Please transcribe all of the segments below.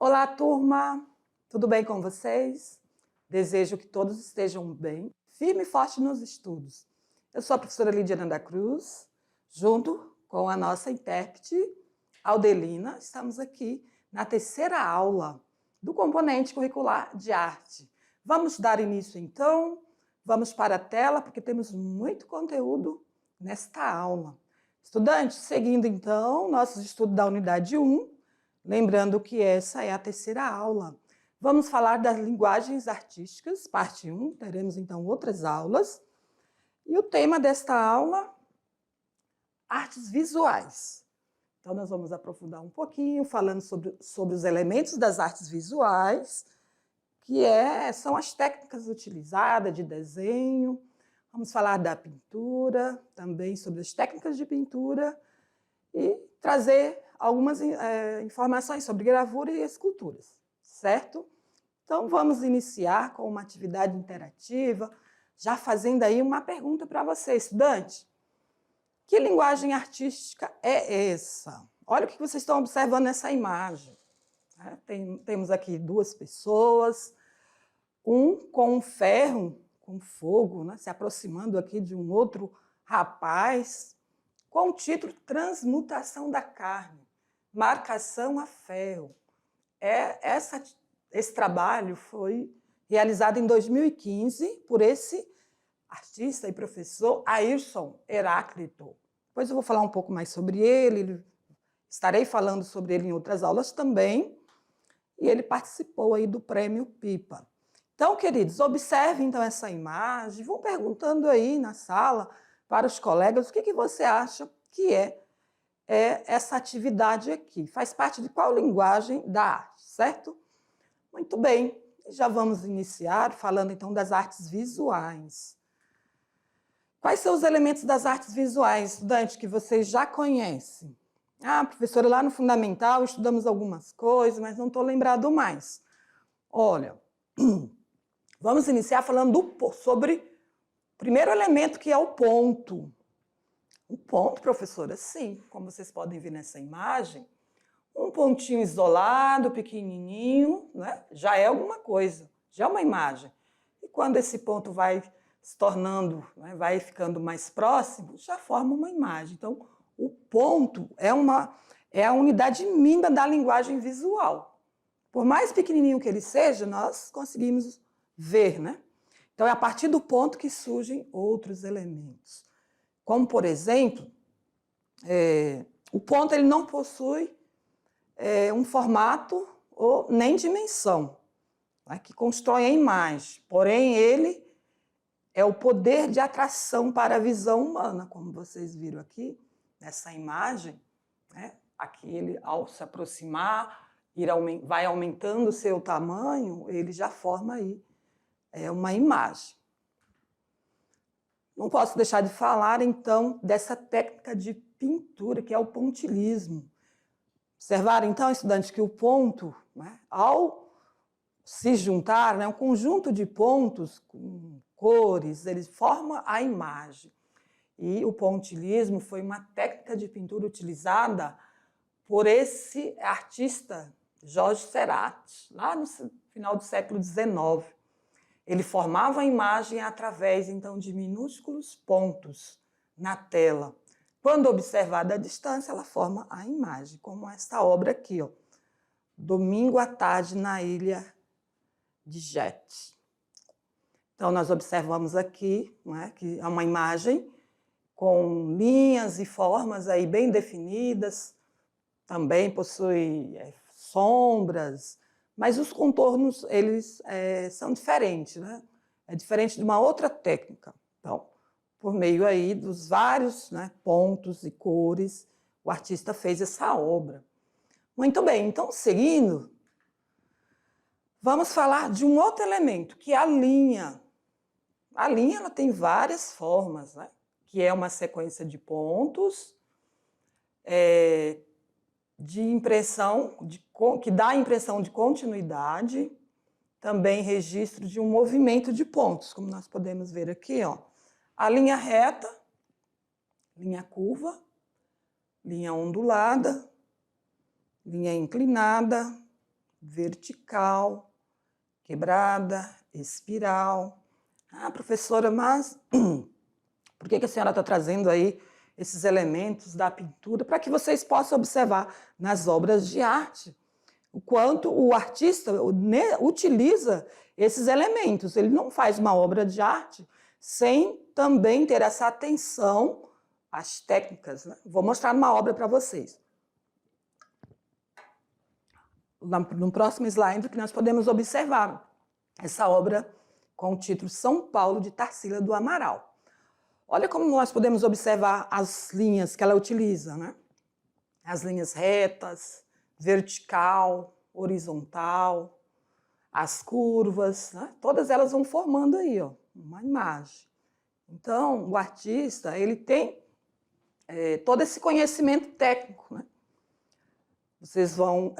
Olá, turma! Tudo bem com vocês? Desejo que todos estejam bem, firme e forte nos estudos. Eu sou a professora Lidiana da Cruz, junto com a nossa intérprete, Aldelina. Estamos aqui na terceira aula do componente curricular de arte. Vamos dar início, então? Vamos para a tela, porque temos muito conteúdo nesta aula. Estudantes, seguindo, então, nossos estudos da unidade 1, lembrando que essa é a terceira aula. Vamos falar das linguagens artísticas, parte 1, teremos então outras aulas. E o tema desta aula, artes visuais. Então nós vamos aprofundar um pouquinho, falando sobre os elementos das artes visuais, que são as técnicas utilizadas de desenho. Vamos falar da pintura, também sobre as técnicas de pintura e trazer algumas informações sobre gravura e esculturas, certo? Então, vamos iniciar com uma atividade interativa, já fazendo aí uma pergunta para você, estudante. Que linguagem artística é essa? Olha o que vocês estão observando nessa imagem. Temos aqui duas pessoas, um com um ferro, com fogo, né, se aproximando aqui de um outro rapaz, com o título Transmutação da Carne, Marcação a Ferro. Esse trabalho foi realizado em 2015 por esse artista e professor Ayrton Heráclito. Depois eu vou falar um pouco mais sobre ele, estarei falando sobre ele em outras aulas também, e ele participou aí do Prêmio Pipa. Então, queridos, observem então essa imagem, vão perguntando aí na sala para os colegas o que você acha que é essa atividade aqui. Faz parte de qual linguagem da arte, certo? Muito bem, já vamos iniciar falando então das artes visuais. Quais são os elementos das artes visuais, estudante, que vocês já conhecem? Ah, professora, lá no Fundamental estudamos algumas coisas, mas não estou lembrado mais. Olha, vamos iniciar falando sobre o primeiro elemento, que é o ponto. O ponto, professora, sim, como vocês podem ver nessa imagem, um pontinho isolado, pequenininho, né? Já é alguma coisa, já é uma imagem. E quando esse ponto vai se tornando, né, vai ficando mais próximo, já forma uma imagem. Então, o ponto é a unidade mínima da linguagem visual. Por mais pequenininho que ele seja, nós conseguimos ver, né? Então, é a partir do ponto que surgem outros elementos. Como, por exemplo, o ponto ele não possui um formato ou nem dimensão, né, que constrói a imagem. Porém, ele é o poder de atração para a visão humana, como vocês viram aqui nessa imagem. Né? Aqui ele, ao se aproximar, vai aumentando o seu tamanho, ele já forma aí uma imagem. Não posso deixar de falar, então, dessa técnica de pintura, que é o pontilhismo. Observaram, então, estudantes, que o ponto, né, ao se juntar, né, um conjunto de pontos com cores, ele forma a imagem. E o pontilhismo foi uma técnica de pintura utilizada por esse artista Jorge Seurat, lá no final do século XIX. Ele formava a imagem através, então, de minúsculos pontos na tela. Quando observada à distância, ela forma a imagem, como essa obra aqui, ó, Domingo à Tarde na Ilha de Jet. Então, nós observamos aqui, né, que é uma imagem com linhas e formas aí bem definidas, também possui sombras, mas os contornos, eles são diferentes, né? É diferente de uma outra técnica. Então, por meio aí dos vários, né, pontos e cores, o artista fez essa obra. Muito bem, então, seguindo, vamos falar de um outro elemento, que é a linha. A linha ela tem várias formas, né? Que é uma sequência de pontos, de impressão, que dá a impressão de continuidade, também registro de um movimento de pontos, como nós podemos ver aqui, ó. A linha reta, linha curva, linha ondulada, linha inclinada, vertical, quebrada, espiral. Ah, professora, mas por que a senhora está trazendo aí esses elementos da pintura? Para que vocês possam observar nas obras de arte o quanto o artista utiliza esses elementos. Ele não faz uma obra de arte sem também ter essa atenção às técnicas, né? Vou mostrar uma obra para vocês. No próximo slide, que nós podemos observar essa obra com o título São Paulo, de Tarsila do Amaral. Olha como nós podemos observar as linhas que ela utiliza, né? As linhas retas, vertical, horizontal, as curvas, né? Todas elas vão formando aí, ó, uma imagem. Então, o artista, ele tem todo esse conhecimento técnico, né? Vocês vão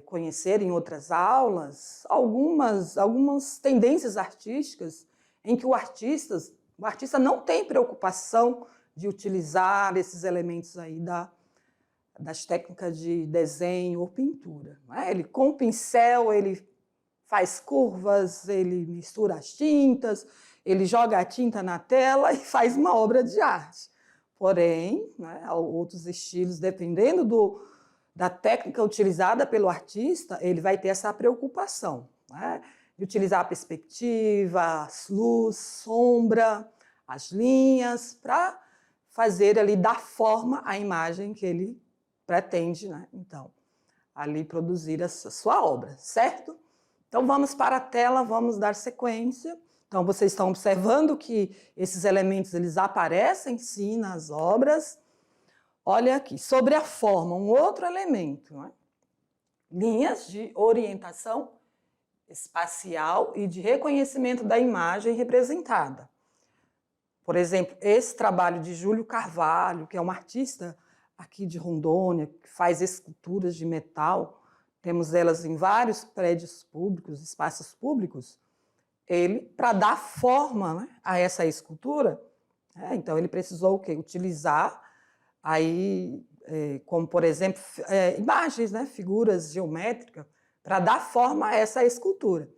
conhecer em outras aulas algumas tendências artísticas em que o artista não tem preocupação de utilizar esses elementos aí das técnicas de desenho ou pintura. Não é? Ele, com o pincel, ele faz curvas, ele mistura as tintas, ele joga a tinta na tela e faz uma obra de arte. Porém, né, outros estilos, dependendo da técnica utilizada pelo artista, ele vai ter essa preocupação, né, de utilizar a perspectiva, luz, sombra, as linhas, para fazer ali, dar forma à imagem que ele pretende, né, então, ali produzir a sua obra, certo? Então, vamos para a tela, vamos dar sequência. Então, vocês estão observando que esses elementos eles aparecem, sim, nas obras. Olha aqui, sobre a forma, um outro elemento, né? Linhas de orientação espacial e de reconhecimento da imagem representada. Por exemplo, esse trabalho de Júlio Carvalho, que é um artista aqui de Rondônia, que faz esculturas de metal, temos elas em vários prédios públicos, espaços públicos. Ele, para dar forma, né, a essa escultura, então ele precisou o quê? Utilizar aí, como por exemplo, imagens, né, figuras geométricas, para dar forma a essa escultura.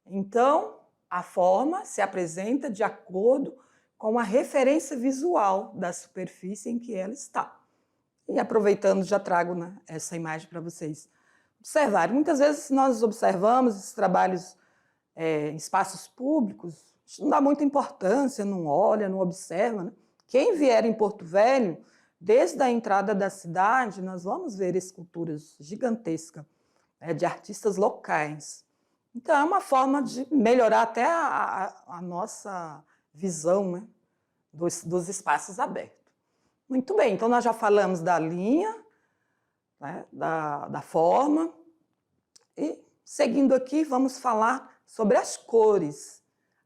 Então, a forma se apresenta de acordo com a referência visual da superfície em que ela está. E aproveitando, já trago, né, essa imagem para vocês observarem. Muitas vezes nós observamos esses trabalhos em espaços públicos, a gente não dá muita importância, não olha, não observa, né? Quem vier em Porto Velho, desde a entrada da cidade, nós vamos ver esculturas gigantescas, de artistas locais. Então, é uma forma de melhorar até a nossa visão, né, dos espaços abertos. Muito bem, então nós já falamos da linha, né, da forma, e seguindo aqui vamos falar sobre as cores.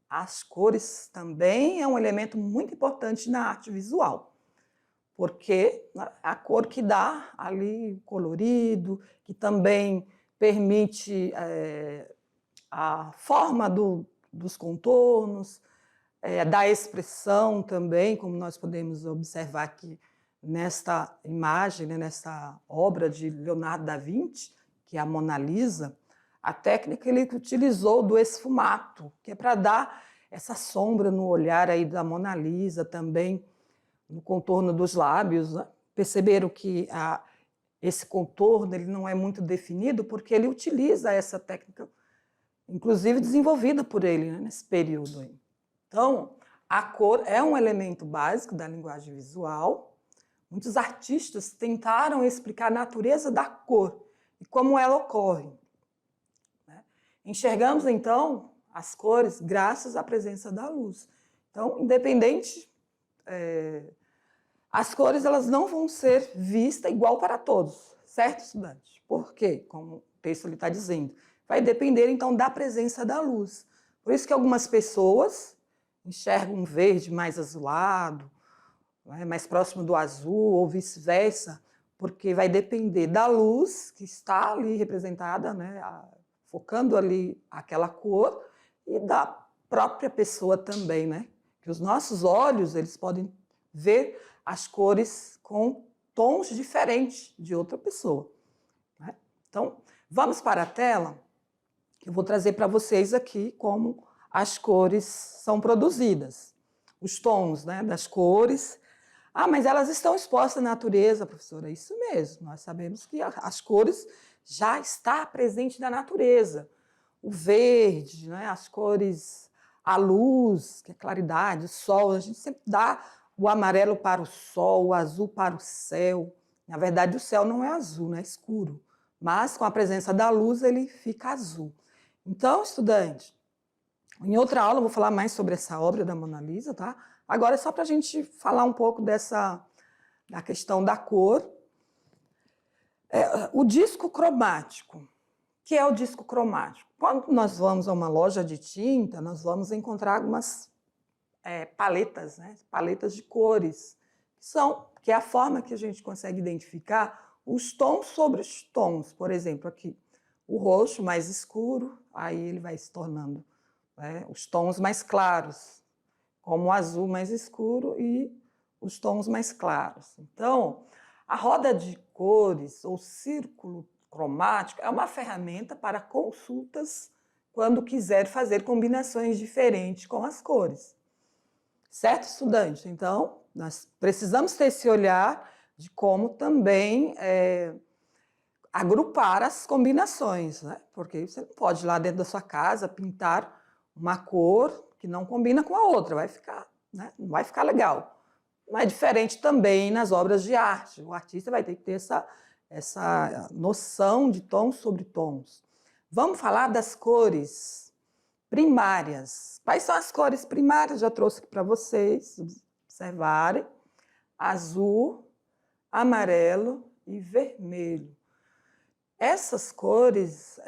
As cores também é um elemento muito importante na arte visual, porque é a cor que dá ali colorido, que também permite a forma dos contornos, da expressão também, como nós podemos observar aqui nesta imagem, né, nessa obra de Leonardo da Vinci, que é a Mona Lisa. A técnica ele utilizou do esfumato, que é para dar essa sombra no olhar aí da Mona Lisa, também no contorno dos lábios, né? Perceberam que esse contorno ele não é muito definido porque ele utiliza essa técnica, inclusive desenvolvida por ele, né, nesse período aí. Então, a cor é um elemento básico da linguagem visual. Muitos artistas tentaram explicar a natureza da cor e como ela ocorre. Enxergamos, então, as cores graças à presença da luz. Então, independente, as cores elas não vão ser vistas igual para todos, certo, estudante? Por quê? Como o texto está dizendo. Vai depender, então, da presença da luz. Por isso que algumas pessoas enxergam um verde mais azulado, né, mais próximo do azul, ou vice-versa, porque vai depender da luz que está ali representada, né, focando ali aquela cor, e da própria pessoa também, né? Que os nossos olhos eles podem ver as cores com tons diferentes de outra pessoa, né? Então, Vamos para a tela? Eu vou trazer para vocês aqui como as cores são produzidas. Os tons, né, das cores. Ah, mas elas estão expostas na natureza, professora. Isso mesmo, nós sabemos que as cores já estão presentes na natureza. O verde, né, as cores, a luz, que é claridade, o sol, a gente sempre dá o amarelo para o sol, o azul para o céu. Na verdade, o céu não é azul, né, é escuro. Mas com a presença da luz, ele fica azul. Então, estudante, em outra aula eu vou falar mais sobre essa obra da Mona Lisa, tá? Agora é só para a gente falar um pouco da questão da cor. O disco cromático. O que é o disco cromático? Quando nós vamos a uma loja de tinta, nós vamos encontrar algumas paletas, né? Paletas de cores, que é a forma que a gente consegue identificar os tons sobre os tons. Por exemplo, aqui, o roxo mais escuro, aí ele vai se tornando os tons mais claros, como o azul mais escuro e os tons mais claros. Então, a roda de cores ou círculo cromático é uma ferramenta para consultas quando quiser fazer combinações diferentes com as cores. Certo, estudante? Então, nós precisamos ter esse olhar de como também agrupar as combinações, né? Porque você não pode ir lá dentro da sua casa pintar uma cor que não combina com a outra, vai ficar, né? Não vai ficar legal. Não é diferente também nas obras de arte. O artista vai ter que ter essa noção de tons sobre tons. Vamos falar das cores primárias. Quais são as cores primárias? Já trouxe aqui para vocês observarem. Azul, amarelo e vermelho. Essas cores,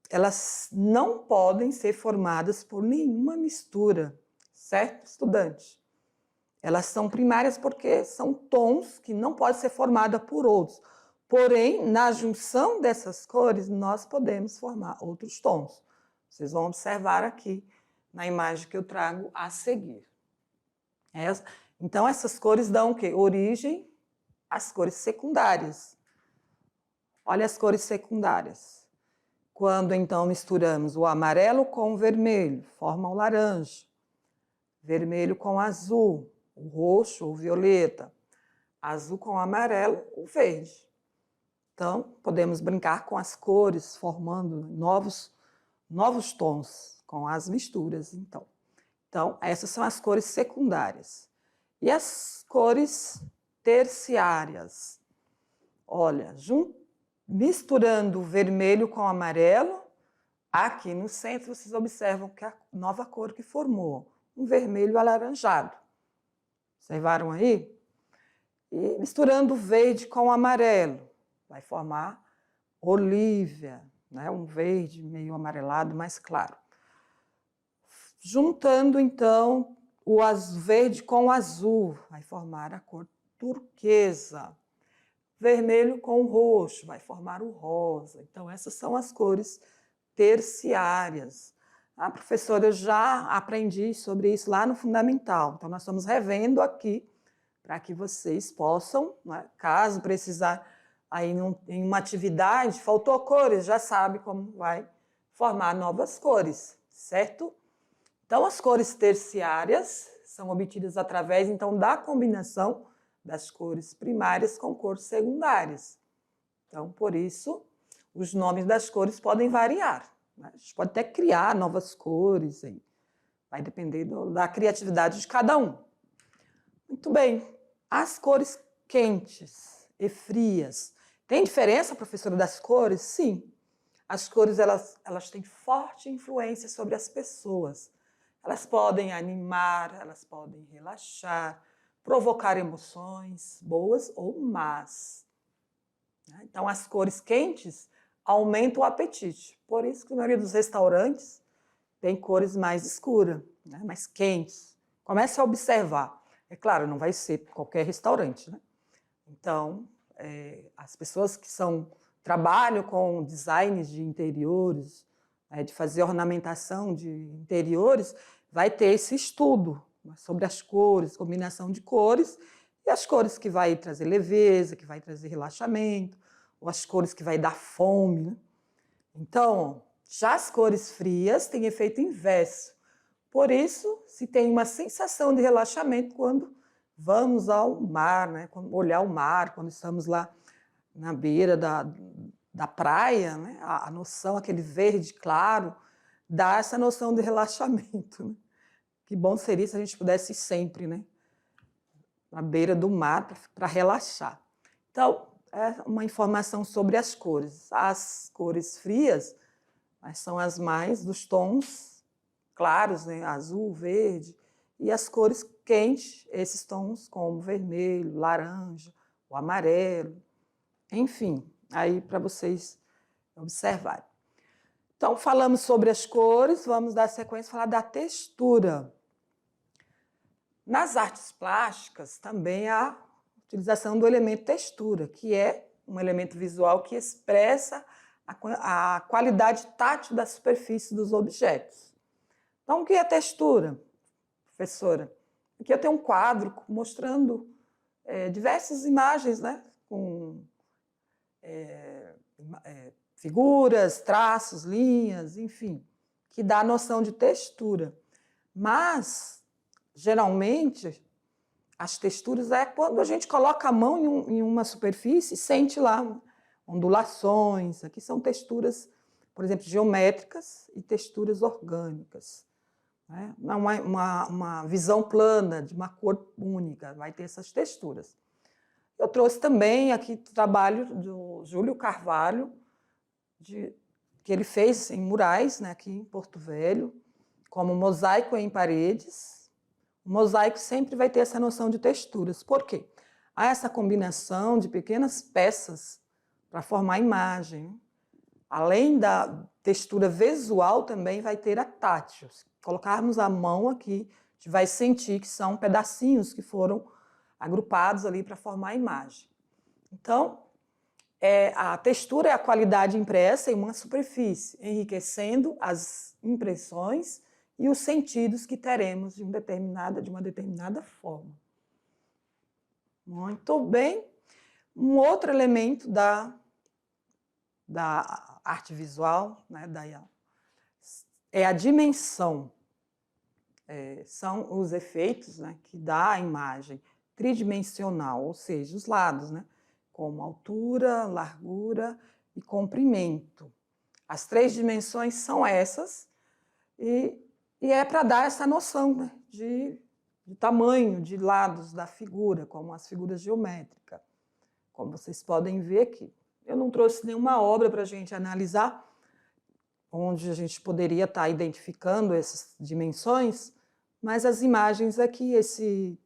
elas não podem ser formadas por nenhuma mistura, certo, estudante? Elas são primárias porque são tons que não podem ser formados por outros. Porém, na junção dessas cores, nós podemos formar outros tons. Vocês vão observar aqui na imagem que eu trago a seguir. Então, essas cores dão o quê? Origem às cores secundárias. Olha as cores secundárias. Quando, então, misturamos o amarelo com o vermelho, forma o laranja. Vermelho com azul, o roxo ou violeta. Azul com amarelo, o verde. Então, podemos brincar com as cores, formando novos tons com as misturas, então. Então, essas são as cores secundárias. E as cores terciárias? Olha, misturando o vermelho com o amarelo, aqui no centro vocês observam que a nova cor que formou, um vermelho alaranjado. Observaram aí? E misturando o verde com o amarelo, vai formar olívia, né? Um verde meio amarelado, mais claro. Juntando, então, o verde com o azul, vai formar a cor turquesa. Vermelho com o roxo, vai formar o rosa. Então, essas são as cores terciárias. Ah, professora, eu já aprendi sobre isso lá no Fundamental. Então, nós estamos revendo aqui para que vocês possam, né, caso precisar aí em uma atividade, faltou cores, já sabe como vai formar novas cores, certo? Então, as cores terciárias são obtidas através, então, da combinação das cores primárias com cores secundárias. Então, por isso, os nomes das cores podem variar, né? A gente pode até criar novas cores, aí. Vai depender da criatividade de cada um. Muito bem. As cores quentes e frias. Tem diferença, professora, das cores? Sim. As cores, elas têm forte influência sobre as pessoas. Elas podem animar, elas podem relaxar, provocar emoções boas ou más. Então, as cores quentes aumentam o apetite. Por isso que a maioria dos restaurantes tem cores mais escuras, né? Mais quentes. Comece a observar. É claro, não vai ser qualquer restaurante, né? Então, as pessoas que trabalham com design de interiores, de fazer ornamentação de interiores, vai ter esse estudo sobre as cores, combinação de cores, e as cores que vai trazer leveza, que vai trazer relaxamento, ou as cores que vai dar fome, né? Então, já as cores frias têm efeito inverso. Por isso, se tem uma sensação de relaxamento quando vamos ao mar, né? Olhar o mar, quando estamos lá na beira da praia, né? A noção, aquele verde claro, dá essa noção de relaxamento, né? Que bom seria se a gente pudesse ir sempre, né? Na beira do mar para relaxar. Então, é uma informação sobre as cores. As cores frias são as mais dos tons claros, né? Azul, verde, e as cores quentes, esses tons como vermelho, laranja, o amarelo, enfim, aí para vocês observarem. Então, falamos sobre as cores, vamos dar sequência e falar da textura. Nas artes plásticas, também há utilização do elemento textura, que é um elemento visual que expressa a qualidade tátil da superfície dos objetos. Então, o que é textura, professora? Aqui eu tenho um quadro mostrando diversas imagens, né? Com figuras, traços, linhas, enfim, que dá a noção de textura. Mas, geralmente, as texturas é quando a gente coloca a mão em uma superfície e sente lá ondulações. Aqui são texturas, por exemplo, geométricas e texturas orgânicas. Né? Uma visão plana, de uma cor única, vai ter essas texturas. Eu trouxe também aqui o trabalho do Júlio Carvalho, que ele fez em murais, né, aqui em Porto Velho, como mosaico em paredes. O mosaico sempre vai ter essa noção de texturas. Por quê? Há essa combinação de pequenas peças para formar a imagem. Além da textura visual, também vai ter a tátil. Se colocarmos a mão aqui, a gente vai sentir que são pedacinhos que foram agrupados ali para formar a imagem. Então, a textura é a qualidade impressa em uma superfície, enriquecendo as impressões e os sentidos que teremos de uma determinada forma. Muito bem. Um outro elemento da arte visual, né, é a dimensão. São os efeitos, né, que dá a imagem tridimensional, ou seja, os lados, né, como altura, largura e comprimento. As 3 dimensões são essas, e é para dar essa noção, né, de tamanho, de lados da figura, como as figuras geométricas, como vocês podem ver aqui. Eu não trouxe nenhuma obra para a gente analisar, onde a gente poderia estar identificando essas dimensões, mas as imagens aqui, esse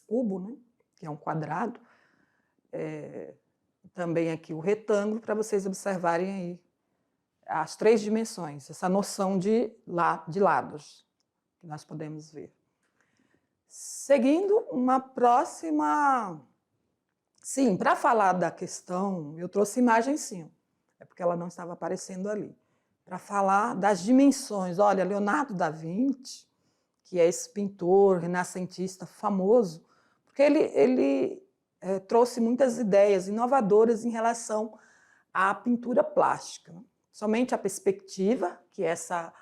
cubo, né, que é um quadrado, também aqui o retângulo, para vocês observarem aí as 3 dimensões, essa noção de lados que nós podemos ver. Seguindo, uma próxima... Sim, para falar da questão, eu trouxe imagem sim, é porque ela não estava aparecendo ali. Para falar das dimensões, olha, Leonardo da Vinci, que é esse pintor renascentista famoso, porque ele trouxe muitas ideias inovadoras em relação à pintura plástica. Somente a perspectiva, que é essa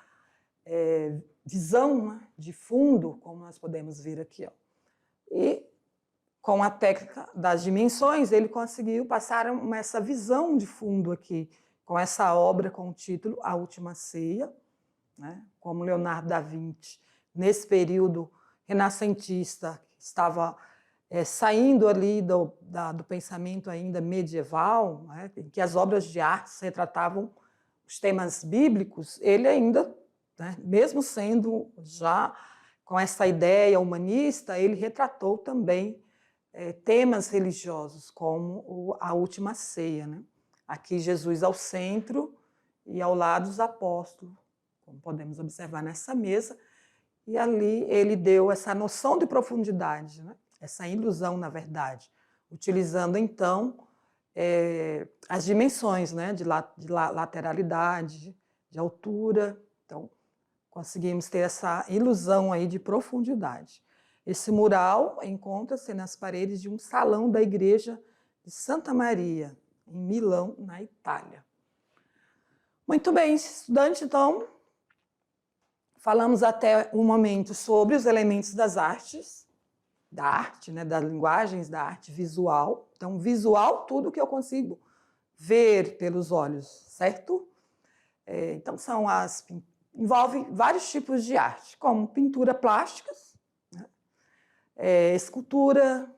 visão, né, de fundo, como nós podemos ver aqui, ó. E com a técnica das dimensões, ele conseguiu passar essa visão de fundo aqui, com essa obra com o título A Última Ceia, né? Como Leonardo da Vinci, nesse período renascentista, estava saindo ali do pensamento ainda medieval, né? Em que as obras de arte retratavam os temas bíblicos, ele ainda, né, mesmo sendo já com essa ideia humanista, ele retratou também temas religiosos, como a Última Ceia, né? Aqui Jesus ao centro e ao lado os apóstolos, como podemos observar nessa mesa, e ali ele deu essa noção de profundidade, né? Essa ilusão, na verdade, utilizando então as dimensões, né? de lateralidade, de altura. Então, conseguimos ter essa ilusão aí de profundidade. Esse mural encontra-se nas paredes de um salão da igreja de Santa Maria, em Milão, na Itália. Muito bem, estudante, então, falamos até o momento sobre os elementos das artes, da arte, né, das linguagens da arte visual. Então, visual, tudo que eu consigo ver pelos olhos, certo? Então, envolve vários tipos de arte, como pintura plásticas, né, escultura,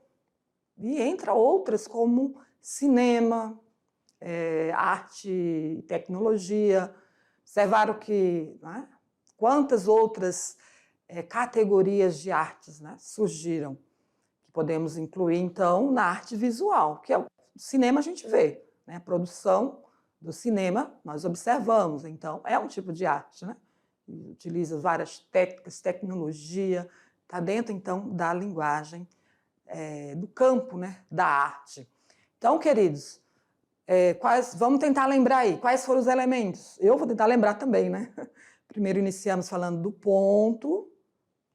e entre outras, como cinema, arte e tecnologia. Observaram que, né, quantas outras categorias de artes, né, surgiram, que podemos incluir, então, na arte visual, que é o cinema a gente vê, né, a produção do cinema nós observamos, então, é um tipo de arte, né? Utiliza várias técnicas, tecnologia, está dentro, então, da linguagem, do campo, né, da arte. Então, queridos, vamos tentar lembrar aí, quais foram os elementos? Eu vou tentar lembrar também, né? Primeiro iniciamos falando do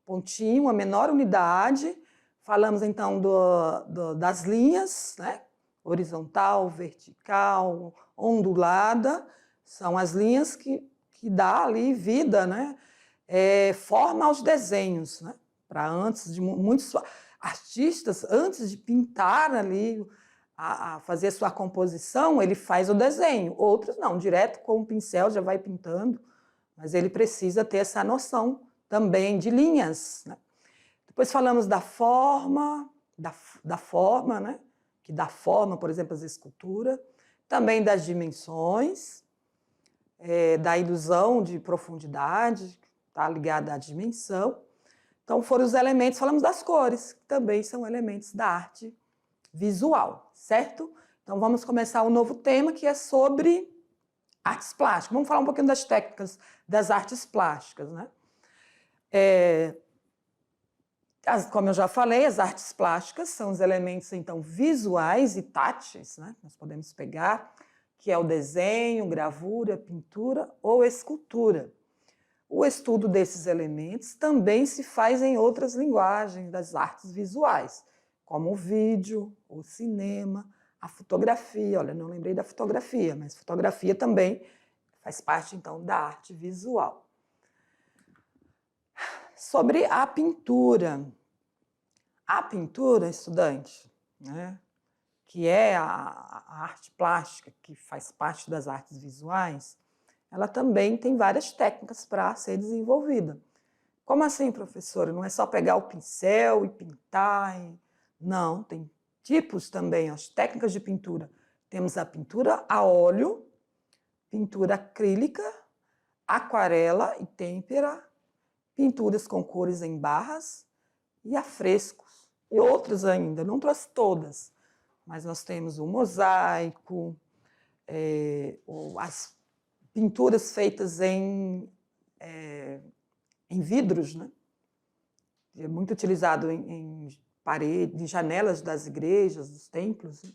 pontinho, a menor unidade, falamos então das linhas, né? Horizontal, vertical, ondulada, são as linhas que dá ali vida, né? Forma aos desenhos, né? Para antes de muitos artistas, antes de pintar ali, a fazer a sua composição, ele faz o desenho. Outros não, direto com o pincel já vai pintando, mas ele precisa ter essa noção também de linhas, né? Depois falamos da forma, né? Que dá forma, por exemplo, às esculturas, também das dimensões, da ilusão de profundidade, está ligada à dimensão. Então, foram os elementos, falamos das cores, que também são elementos da arte visual, certo? Então, vamos começar um novo tema, que é sobre artes plásticas. Vamos falar um pouquinho das técnicas das artes plásticas, né? Como eu já falei, as artes plásticas são os elementos, então, visuais e táteis, né? Nós podemos pegar, que é o desenho, gravura, pintura ou escultura. O estudo desses elementos também se faz em outras linguagens das artes visuais, como o vídeo, o cinema, a fotografia. Olha, não lembrei da fotografia, mas fotografia também faz parte, então, da arte visual. Sobre a pintura. A pintura, estudante, né, que é a arte plástica, que faz parte das artes visuais, ela também tem várias técnicas para ser desenvolvida. Como assim, professora? Não é só pegar o pincel e pintar? Não, tem tipos também, as técnicas de pintura. Temos a pintura a óleo, pintura acrílica, aquarela e têmpera, pinturas com cores em barras e afrescos. E outras ainda, não trouxe todas, mas nós temos o mosaico, as pinturas feitas em vidros, né? É muito utilizado em paredes, em janelas das igrejas, dos templos.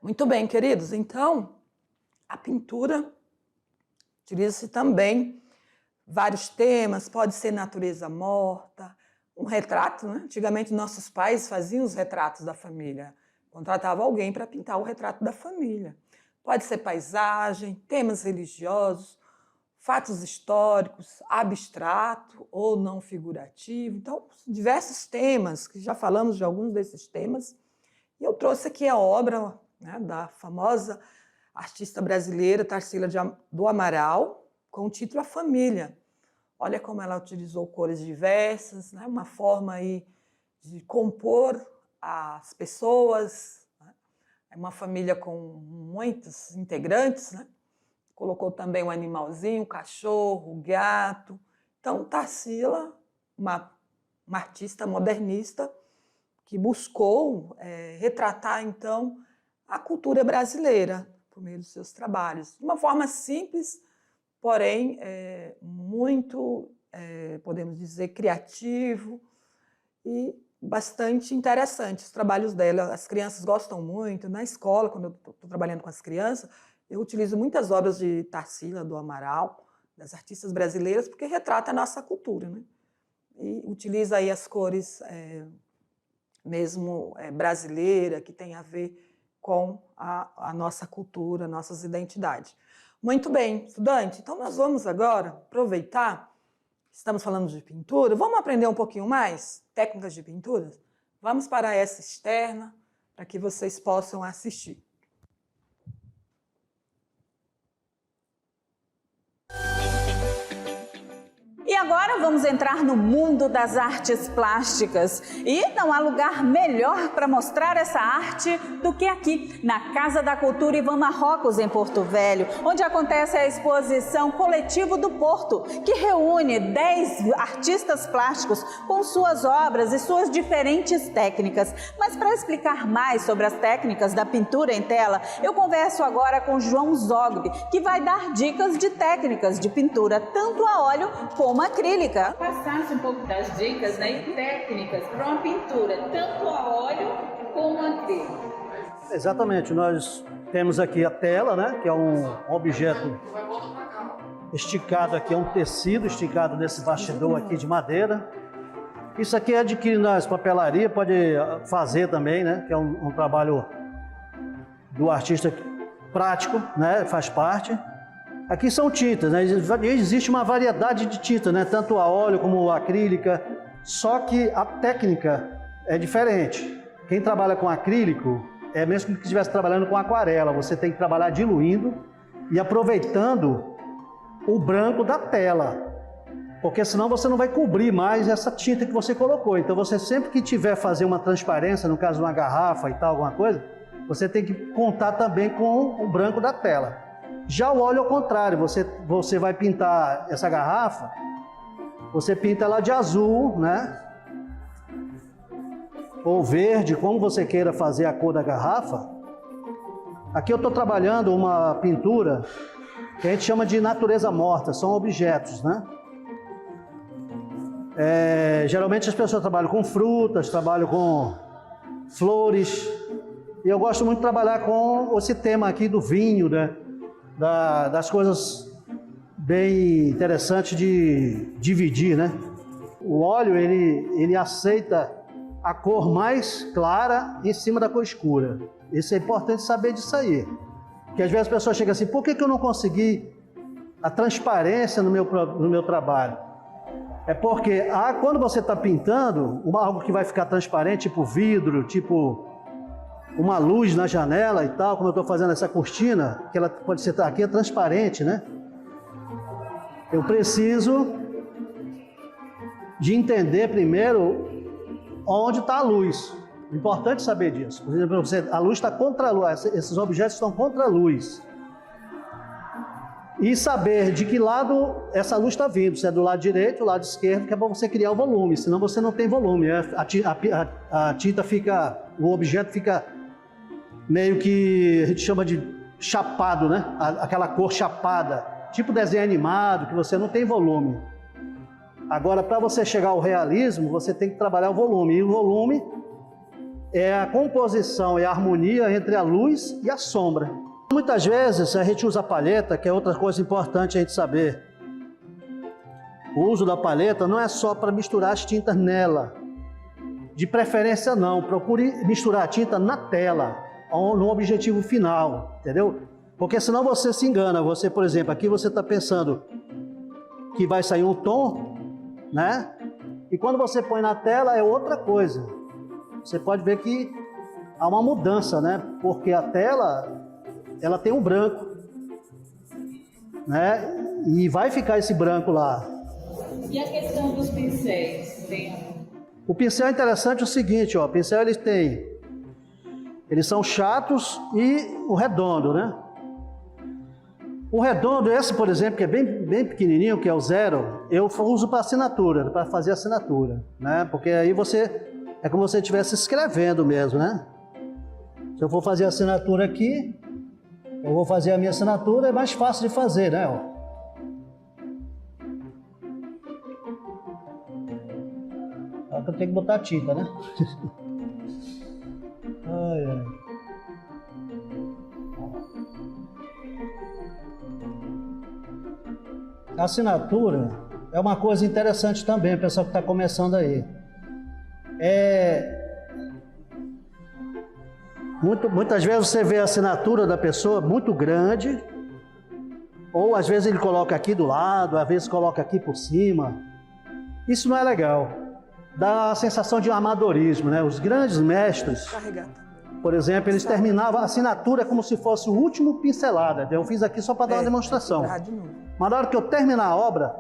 Muito bem, queridos, então, a pintura utiliza-se também vários temas, pode ser natureza morta, um retrato, né? Antigamente nossos pais faziam os retratos da família, contratavam alguém para pintar o retrato da família. Pode ser paisagem, temas religiosos, fatos históricos, abstrato ou não figurativo. Então, diversos temas, que já falamos de alguns desses temas, e eu trouxe aqui a obra, né, da famosa artista brasileira Tarsila do Amaral, com o título A Família. Olha como ela utilizou cores diversas, né? Uma forma aí de compor as pessoas, né? É uma família com muitos integrantes, né? Colocou também um animalzinho, um cachorro, um gato. Então, Tarsila, uma artista modernista que buscou retratar, então, a cultura brasileira por meio dos seus trabalhos. De uma forma simples, porém, muito, podemos dizer, criativo e bastante interessante os trabalhos dela. As crianças gostam muito. Na escola, quando eu estou trabalhando com as crianças, eu utilizo muitas obras de Tarsila do Amaral, das artistas brasileiras, porque retrata a nossa cultura, né? E utiliza aí as cores mesmo brasileira, que tem a ver com a nossa cultura, nossas identidades. Muito bem, estudante, então nós vamos agora aproveitar, estamos falando de pintura, vamos aprender um pouquinho mais técnicas de pintura? Vamos para essa externa, para que vocês possam assistir. E agora vamos entrar no mundo das artes plásticas. E não há lugar melhor para mostrar essa arte do que aqui, na Casa da Cultura Ivan Marrocos, em Porto Velho, onde acontece a exposição Coletivo do Porto, que reúne 10 artistas plásticos com suas obras e suas diferentes técnicas. Mas para explicar mais sobre as técnicas da pintura em tela, eu converso agora com João Zogby, que vai dar dicas de técnicas de pintura, tanto a óleo como acrílica. Passasse um pouco das dicas, né, e técnicas para uma pintura, tanto a óleo como a acrílico. Exatamente, nós temos aqui a tela, né, que é um objeto esticado aqui, é um tecido esticado nesse bastidor aqui de madeira. Isso aqui é adquirido nas papelarias, pode fazer também, né, que é um trabalho do artista prático, né, faz parte. Aqui são tintas, né? Existe uma variedade de tinta, né? Tanto a óleo como a acrílica, só que a técnica é diferente. Quem trabalha com acrílico é mesmo que estivesse trabalhando com aquarela, você tem que trabalhar diluindo e aproveitando o branco da tela, porque senão você não vai cobrir mais essa tinta que você colocou. Então você sempre que tiver fazer uma transparência, no caso de uma garrafa e tal, alguma coisa, você tem que contar também com o branco da tela. Já o óleo ao contrário, você vai pintar essa garrafa, você pinta ela de azul, né? Ou verde, como você queira fazer a cor da garrafa. Aqui eu estou trabalhando uma pintura que a gente chama de natureza morta, são objetos, né? Geralmente as pessoas trabalham com frutas, trabalham com flores, e eu gosto muito de trabalhar com esse tema aqui do vinho, né? Das coisas bem interessantes de dividir, né? O óleo, ele aceita a cor mais clara em cima da cor escura. Isso é importante saber disso aí. Porque às vezes as pessoas chegam assim, por que eu não consegui a transparência no meu trabalho? É porque quando você está pintando, algo que vai ficar transparente, tipo vidro, tipo uma luz na janela e tal, como eu estou fazendo essa cortina, que ela pode ser aqui, é transparente, né? Eu preciso de entender primeiro onde está a luz. É importante saber disso. Por exemplo, a luz está contra a luz, esses objetos estão contra a luz. E saber de que lado essa luz está vindo, se é do lado direito, do lado esquerdo, que é para você criar o volume, senão você não tem volume. A tinta fica, o objeto fica meio que a gente chama de chapado, né? Aquela cor chapada, tipo desenho animado, que você não tem volume. Agora, para você chegar ao realismo, você tem que trabalhar o volume. E o volume é a composição, é a harmonia entre a luz e a sombra. Muitas vezes a gente usa a palheta, que é outra coisa importante a gente saber. O uso da palheta não é só para misturar as tintas nela. De preferência não, procure misturar a tinta na tela, no objetivo final, entendeu? Porque senão você se engana. Você, por exemplo, aqui você está pensando que vai sair um tom, né? E quando você põe na tela é outra coisa. Você pode ver que há uma mudança, né? Porque a tela, ela tem um branco, né? E vai ficar esse branco lá. E a questão dos pincéis? O pincel é interessante o seguinte, ó, o pincel eles são chatos e o redondo, né? O redondo, esse por exemplo, que é bem pequenininho, que é o 0, eu uso para assinatura, para fazer assinatura, né? Porque aí é como se você estivesse escrevendo mesmo, né? Se eu for fazer a assinatura aqui, eu vou fazer a minha assinatura, é mais fácil de fazer, né? Ó, eu tenho que botar tinta, né? Ai, ai. A assinatura é uma coisa interessante também, o pessoal que está começando aí. Muitas vezes você vê a assinatura da pessoa muito grande, ou às vezes ele coloca aqui do lado, às vezes coloca aqui por cima. Isso não é legal. Dá a sensação de amadorismo, né? Os grandes mestres, por exemplo, eles terminavam a assinatura como se fosse o último pincelada. Eu fiz aqui só para dar uma demonstração. Mas na hora que eu terminar a obra,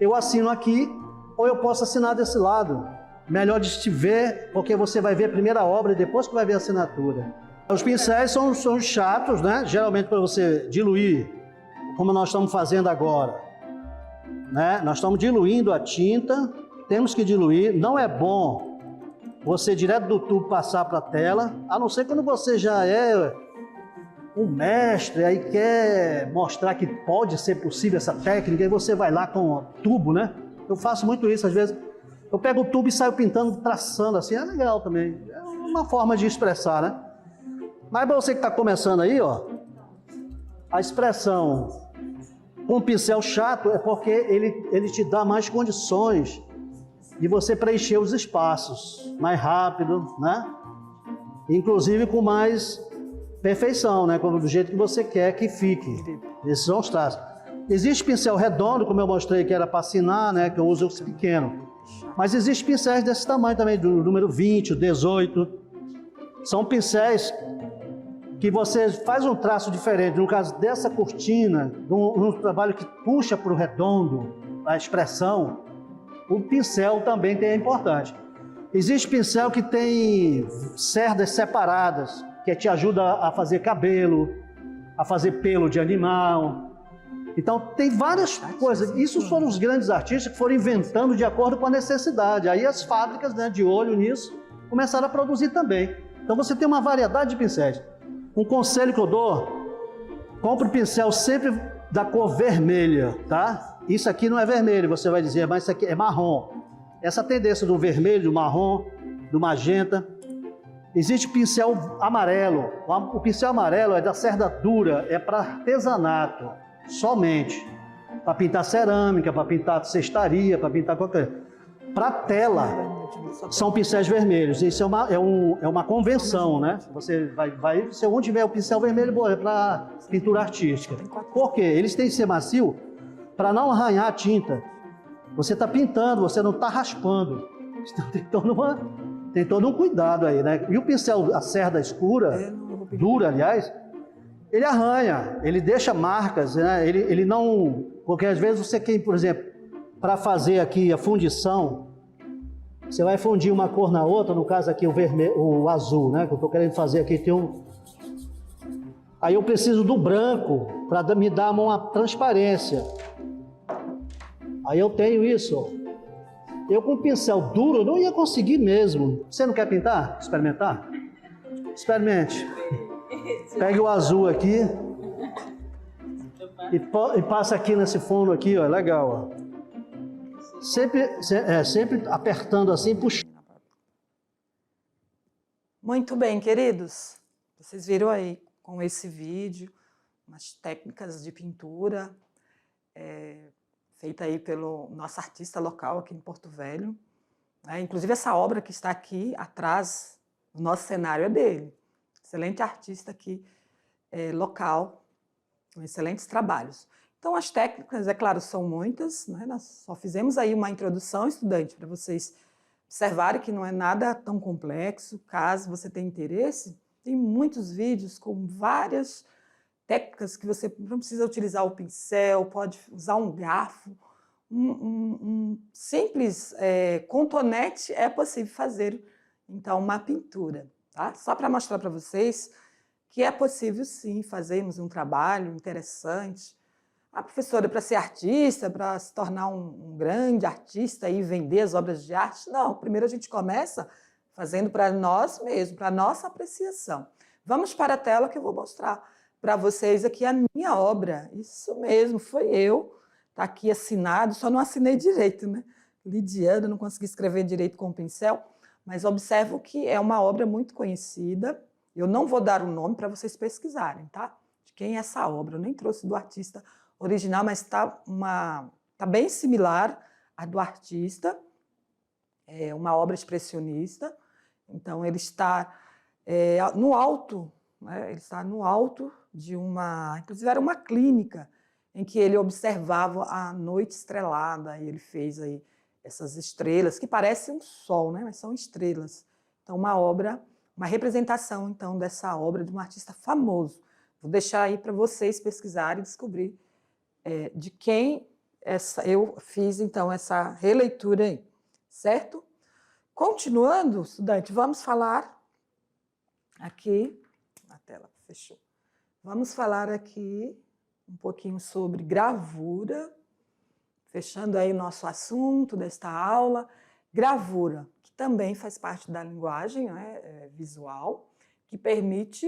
eu assino aqui, ou eu posso assinar desse lado. Melhor de te ver, porque você vai ver primeiro a obra e depois que vai ver a assinatura. Os pincéis são chatos, né? Geralmente para você diluir, como nós estamos fazendo agora, né? Nós estamos diluindo a tinta, temos que diluir. Não é bom você direto do tubo passar para a tela, a não ser quando você já é um mestre, aí quer mostrar que pode ser possível essa técnica, e você vai lá com o tubo, né? Eu faço muito isso, às vezes eu pego o tubo e saio pintando, traçando assim, é legal também. É uma forma de expressar, né? Mas para você que está começando aí, ó, a expressão com pincel chato é porque ele te dá mais condições de você preencher os espaços mais rápido, né? Inclusive com mais perfeição, né? Como do jeito que você quer que fique. Esses são os traços. Existe pincel redondo, como eu mostrei que era para assinar, né? Que eu uso esse pequeno. Mas existem pincéis desse tamanho também, do número 20, o 18. São pincéis que você faz um traço diferente. No caso dessa cortina, num trabalho que puxa para o redondo, a expressão, o pincel também é importante. Existe pincel que tem cerdas separadas, que te ajuda a fazer cabelo, a fazer pelo de animal. Então, tem várias coisas. Isso foram os grandes artistas que foram inventando de acordo com a necessidade. Aí as fábricas, né, de olho nisso, começaram a produzir também. Então, você tem uma variedade de pincéis. Um conselho que eu dou, compre pincel sempre da cor vermelha, tá? Isso aqui não é vermelho, você vai dizer, mas isso aqui é marrom. Essa tendência do vermelho, do marrom, do magenta. Existe pincel amarelo. O pincel amarelo é da cerda dura, é para artesanato, somente. Para pintar cerâmica, para pintar cestaria, para pintar qualquer... Para tela, são pincéis vermelhos. Isso é uma convenção, né? Você vai se onde tiver o pincel vermelho, é para pintura artística. Por quê? Eles têm que ser macio para não arranhar a tinta. Você está pintando, você não está raspando. Então, tem todo um cuidado aí, né? E o pincel, a cerda escura, dura, aliás, ele arranha, ele deixa marcas, né? Ele não... Porque às vezes você quer, por exemplo, para fazer aqui a fundição, você vai fundir uma cor na outra, no caso aqui o vermelho, o azul, né? Que eu estou querendo fazer aqui, tem um... Aí eu preciso do branco para me dar uma transparência. Aí eu tenho isso. Eu com pincel duro não ia conseguir mesmo. Você não quer pintar? Experimentar? Experimente. Pegue o azul aqui e passa aqui nesse fundo aqui, ó, legal, ó. Sempre apertando assim, puxando. Muito bem, queridos. Vocês viram aí com esse vídeo umas técnicas de pintura feita aí pelo nosso artista local aqui em Porto Velho. Inclusive essa obra que está aqui atrás do nosso cenário é dele. Excelente artista aqui local, com excelentes trabalhos. Então, as técnicas, é claro, são muitas, né? Nós só fizemos aí uma introdução, estudante, para vocês observarem que não é nada tão complexo. Caso você tenha interesse, tem muitos vídeos com várias técnicas que você não precisa utilizar o pincel, pode usar um garfo, um simples contonete é possível fazer, então, uma pintura. Tá? Só para mostrar para vocês que é possível, sim, fazermos um trabalho interessante. A professora, para ser artista, para se tornar um grande artista e vender as obras de arte, não. Primeiro a gente começa fazendo para nós mesmos, para a nossa apreciação. Vamos para a tela que eu vou mostrar para vocês aqui a minha obra. Isso mesmo, foi eu. Está aqui assinado, só não assinei direito, né? Lidiana, não consegui escrever direito com o pincel, mas observo que é uma obra muito conhecida. Eu não vou dar o nome para vocês pesquisarem, tá? De quem é essa obra. Eu nem trouxe do artista original, mas tá bem similar à do artista. É uma obra expressionista. Então, ele está no alto, né, ele está no alto de uma... Inclusive, era uma clínica em que ele observava a noite estrelada, e ele fez aí essas estrelas, que parecem um sol, né, mas são estrelas. Então, uma obra, uma representação, então, dessa obra de um artista famoso. Vou deixar aí para vocês pesquisarem e descobrir de quem eu fiz, então, essa releitura aí, certo? Continuando, estudante, vamos falar aqui, a tela fechou, vamos falar aqui um pouquinho sobre gravura, fechando aí o nosso assunto desta aula. Gravura, que também faz parte da linguagem, né, visual, que permite,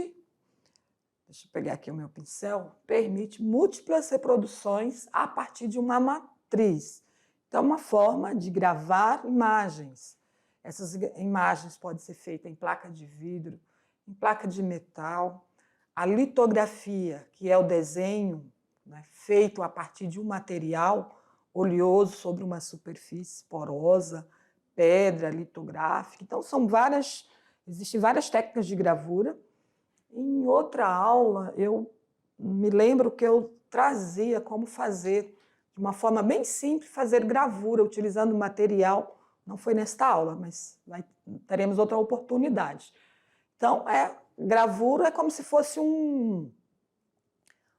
deixa eu pegar aqui o meu pincel, permite múltiplas reproduções a partir de uma matriz. Então, uma forma de gravar imagens. Essas imagens podem ser feitas em placa de vidro, em placa de metal. A litografia, que é o desenho, né, feito a partir de um material oleoso sobre uma superfície porosa, pedra litográfica. Então, existem várias técnicas de gravura. Em outra aula, eu me lembro que eu trazia como fazer, de uma forma bem simples, fazer gravura, utilizando material. Não foi nesta aula, mas teremos outra oportunidade. Então, gravura é como se fosse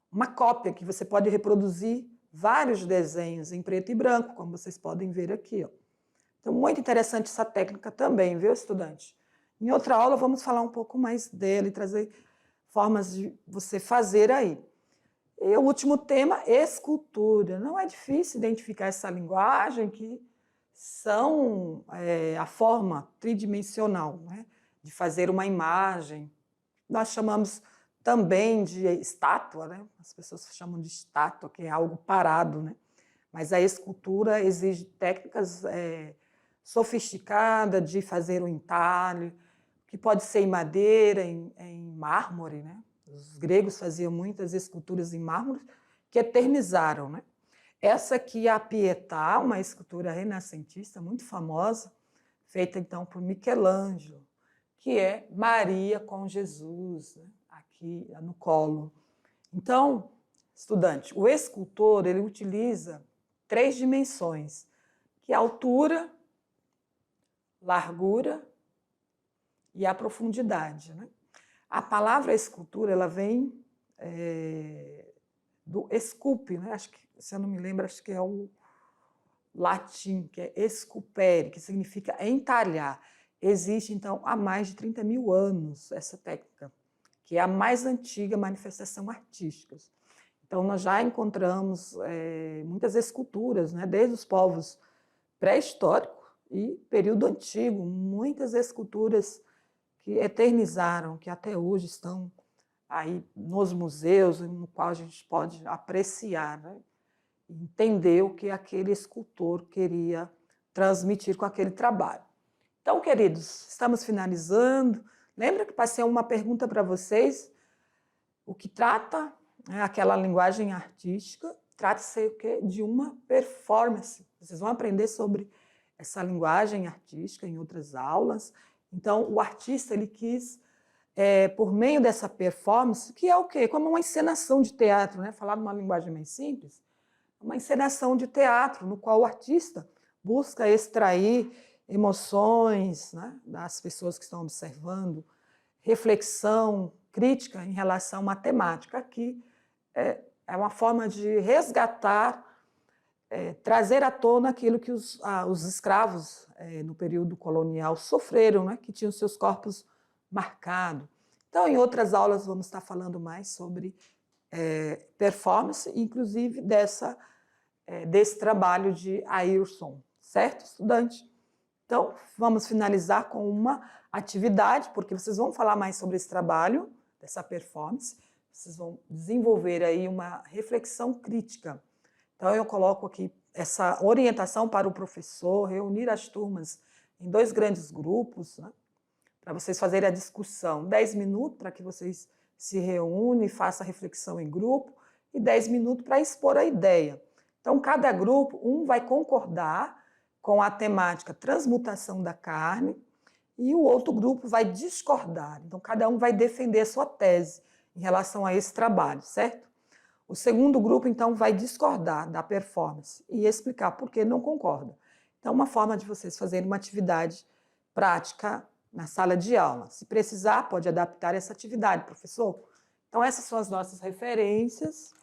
uma cópia, que você pode reproduzir vários desenhos em preto e branco, como vocês podem ver aqui, ó. Então, muito interessante essa técnica também, viu, estudante? Em outra aula, vamos falar um pouco mais dela e trazer formas de você fazer aí. E o último tema, escultura. Não é difícil identificar essa linguagem, que são a forma tridimensional, né, de fazer uma imagem. Nós chamamos também de estátua, né? As pessoas chamam de estátua, que é algo parado, né? Mas a escultura exige técnicas sofisticadas de fazer o entalhe, que pode ser em madeira, em mármore, né? Os gregos faziam muitas esculturas em mármore que eternizaram, né? Essa aqui é a Pietà, uma escultura renascentista muito famosa, feita então por Michelangelo, que é Maria com Jesus, né, aqui no colo. Então, estudante, o escultor ele utiliza 3 dimensões, que é a altura, largura e a profundidade, né? A palavra escultura ela vem do esculpe, né? Acho que, se eu não me lembro, acho que é o latim, que é esculpere, que significa entalhar. Existe, então, há mais de 30 mil anos essa técnica, que é a mais antiga manifestação artística. Então, nós já encontramos muitas esculturas, né, desde os povos pré-históricos e período antigo, muitas esculturas que eternizaram, que até hoje estão aí nos museus, no qual a gente pode apreciar, né, entender o que aquele escultor queria transmitir com aquele trabalho. Então, queridos, estamos finalizando. Lembra que passei uma pergunta para vocês? O que trata, né, aquela linguagem artística, trata-se de uma performance. Vocês vão aprender sobre essa linguagem artística em outras aulas. Então, o artista ele quis, por meio dessa performance, que é o quê? Como uma encenação de teatro, né? Falar numa linguagem mais simples, uma encenação de teatro, no qual o artista busca extrair emoções, né, das pessoas que estão observando, reflexão crítica em relação à temática. Aqui é uma forma de resgatar, trazer à tona aquilo que os escravos no período colonial sofreram, né, que tinham seus corpos marcados. Então, em outras aulas, vamos estar falando mais sobre performance, inclusive desse trabalho de Ayrton, certo, estudante? Então, vamos finalizar com uma atividade, porque vocês vão falar mais sobre esse trabalho, dessa performance, vocês vão desenvolver aí uma reflexão crítica. Então, eu coloco aqui essa orientação para o professor, reunir as turmas em 2 grandes grupos, né, para vocês fazerem a discussão. 10 minutos para que vocês se reúnam e façam a reflexão em grupo, e 10 minutos para expor a ideia. Então, cada grupo, um vai concordar com a temática transmutação da carne e o outro grupo vai discordar. Então, cada um vai defender a sua tese em relação a esse trabalho, certo? O segundo grupo, então, vai discordar da performance e explicar por que não concorda. Então, uma forma de vocês fazerem uma atividade prática na sala de aula. Se precisar, pode adaptar essa atividade, professor. Então, essas são as nossas referências.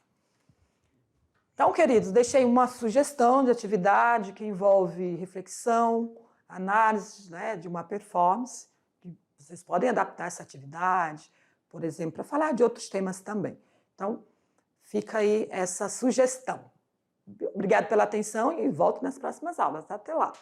Então, queridos, deixei uma sugestão de atividade que envolve reflexão, análise, né, de uma performance, que vocês podem adaptar essa atividade, por exemplo, para falar de outros temas também. Então, fica aí essa sugestão. Obrigada pela atenção e volto nas próximas aulas. Até lá!